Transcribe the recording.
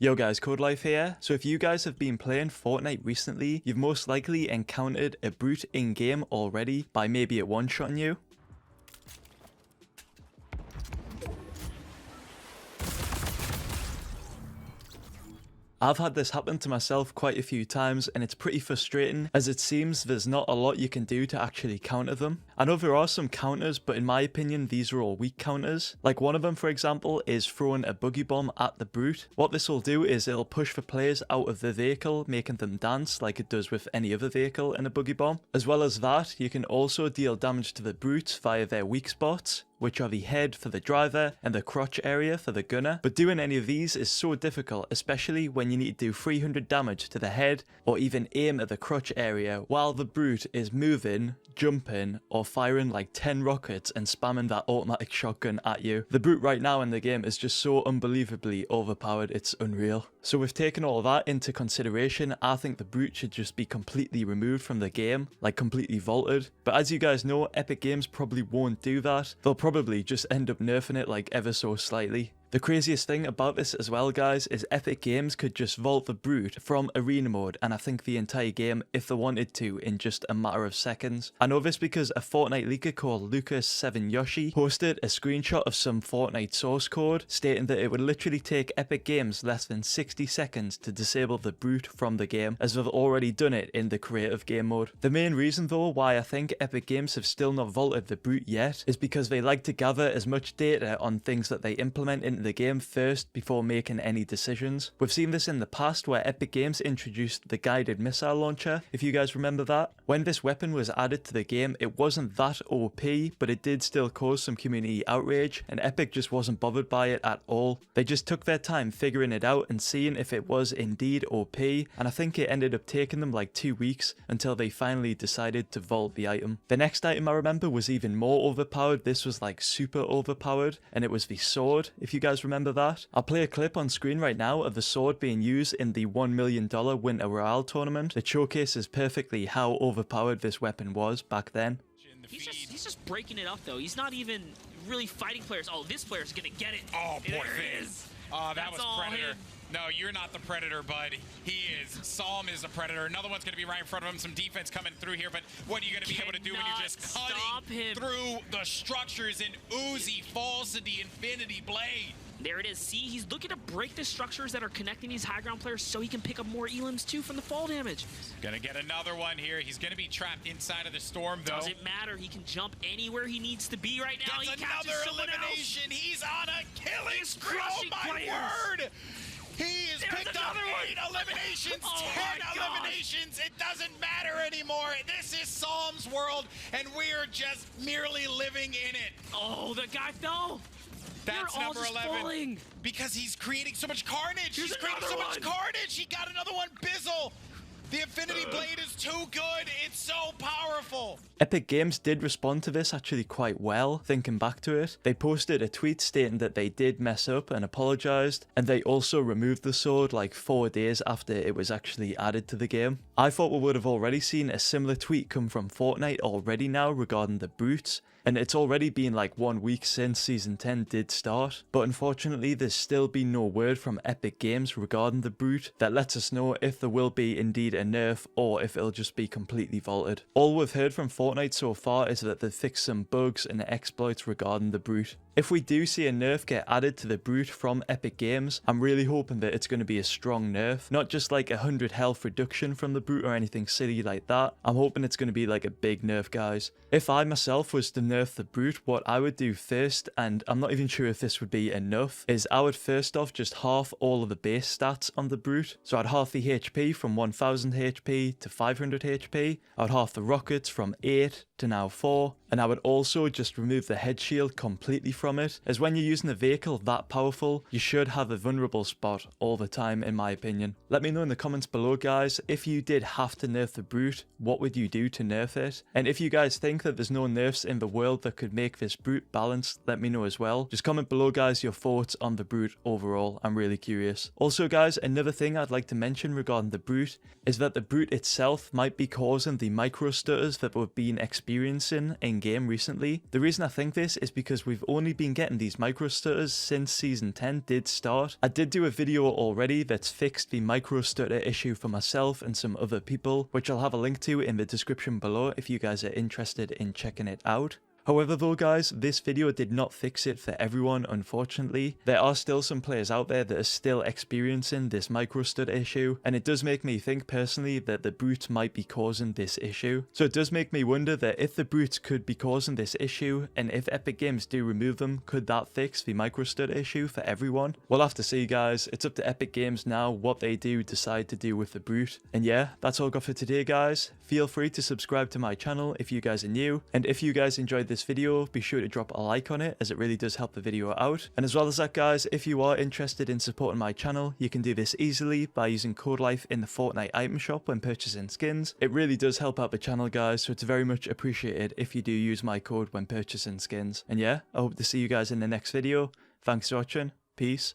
Yo guys, Codelife here. So if you guys have been playing Fortnite recently, you've most likely encountered a brute in-game already by maybe it one-shotting you. I've had this happen to myself quite a few times and it's pretty frustrating as it seems there's not a lot you can do to actually counter them. I know there are some counters, but in my opinion these are all weak counters. Like one of them, for example, is throwing a boogie bomb at the brute. What this will do is it'll push the players out of the vehicle, making them dance like it does with any other vehicle in a boogie bomb. As well as that, you can also deal damage to the brutes via their weak spots, which are the head for the driver and the crotch area for the gunner. But doing any of these is so difficult, especially when you need to do 300 damage to the head or even aim at the crotch area while the brute is moving, jumping, or firing like 10 rockets and spamming that automatic shotgun at you. The brute right now in the game is just so unbelievably overpowered, it's unreal. So with taking all that into consideration, I think the brute should just be completely removed from the game, like completely vaulted. But as you guys know, Epic Games probably won't do that. They'll probably just end up nerfing it like ever so slightly. The craziest thing about this as well, guys, is Epic Games could just vault the brute from arena mode and I think the entire game if they wanted to in just a matter of seconds. I know this because a Fortnite leaker called Lucas7Yoshi posted a screenshot of some Fortnite source code stating that it would literally take Epic Games less than 60 seconds to disable the brute from the game, as they've already done it in the creative game mode. The main reason though why I think Epic Games have still not vaulted the brute yet is because they like to gather as much data on things that they implement into the game first before making any decisions. We've seen this in the past where Epic Games introduced the guided missile launcher, if you guys remember that. When this weapon was added to the game, it wasn't that OP, but it did still cause some community outrage, and Epic just wasn't bothered by it at all. They just took their time figuring it out and seeing if it was indeed OP, and I think it ended up taking them like 2 weeks until they finally decided to vault the item. The next item I remember was even more overpowered. This was like super overpowered, and it was the sword, if you guys remember that. I'll play a clip on screen right now of the sword being used in the $1 million Winter Royale tournament that showcases perfectly how overpowered this weapon was back then. He's just breaking it up though. He's not even really fighting players. Oh, this player's gonna get it. Oh, poor there thing. it is. Oh, that That's was all Predator. him. No, you're not the Predator, bud. He is. Psalm is a Predator. Another one's going to be right in front of him. Some defense coming through here, but what are you going to be able to do when you're just cutting through the structures and Uzi falls to the Infinity Blade? There it is. See, he's looking to break the structures that are connecting these high ground players so he can pick up more elims too from the fall damage. Gonna get another one here. He's gonna be trapped inside of the storm though. Doesn't matter. He can jump anywhere he needs to be right now. Gets He another catches someone elimination. else. He's on a killing spree. Oh crushing my players. word! He has picked up 8 eliminations, Oh 10 eliminations. It doesn't matter anymore. This is Psalm's world, and we are just merely living in it. Oh, the guy fell. That's They're all number just 11. falling. Because he's creating so much carnage. Here's He's creating so another much one. carnage. He got another one. Bizzle. The Infinity Blade is too good. It's so powerful. Epic Games did respond to this actually quite well, thinking back to it. They posted a tweet stating that they did mess up and apologized, and they also removed the sword like 4 days after it was actually added to the game. I thought we would have already seen a similar tweet come from Fortnite already now regarding the brutes, and it's already been like 1 week since Season 10 did start, but unfortunately there's still been no word from Epic Games regarding the brute that lets us know if there will be indeed a nerf or if it'll just be completely vaulted. All we've heard from Fortnite so far is that they've fixed some bugs and exploits regarding the brute. If we do see a nerf get added to the brute from Epic Games, I'm really hoping that it's going to be a strong nerf, not just like 100 health reduction from the brute or anything silly like that. I'm hoping it's going to be like a big nerf, guys. If I myself was to nerf the brute, what I would do first, and I'm not even sure if this would be enough, is I would first off just half all of the base stats on the brute. So I'd half the HP from 1000 HP to 500 HP. I would half the rockets from 8 to now 4. And I would also just remove the head shield completely from it, as when you're using a vehicle that powerful, you should have a vulnerable spot all the time in my opinion. Let me know in the comments below, guys, if you did have to nerf the brute, what would you do to nerf it? And if you guys think that there's no nerfs in the world that could make this brute balanced, let me know as well. Just comment below, guys, your thoughts on the brute overall. I'm really curious. Also, guys, another thing I'd like to mention regarding the brute is that the brute itself might be causing the micro stutters that we've been experiencing experiencing in game recently. The reason I think this is because we've only been getting these micro stutters since season 10 did start. I did do a video already that's fixed the micro stutter issue for myself and some other people, which I'll have a link to in the description below if you guys are interested in checking it out. However though guys, this video did not fix it for everyone, unfortunately. There are still some players out there that are still experiencing this micro stutter issue, and it does make me think personally that the Brute might be causing this issue. So it does make me wonder that if the Brute could be causing this issue, and if Epic Games do remove them, could that fix the micro stutter issue for everyone? We'll have to see guys, it's up to Epic Games now what they do decide to do with the Brute. And yeah, that's all I got for today guys. Feel free to subscribe to my channel if you guys are new, and if you guys enjoyed this video, be sure to drop a like on it as it really does help the video out. And as well as that guys, if you are interested in supporting my channel, you can do this easily by using Codelife in the Fortnite item shop when purchasing skins. It really does help out the channel guys, so it's very much appreciated if you do use my code when purchasing skins. And yeah, I hope to see you guys in the next video. Thanks for watching, peace.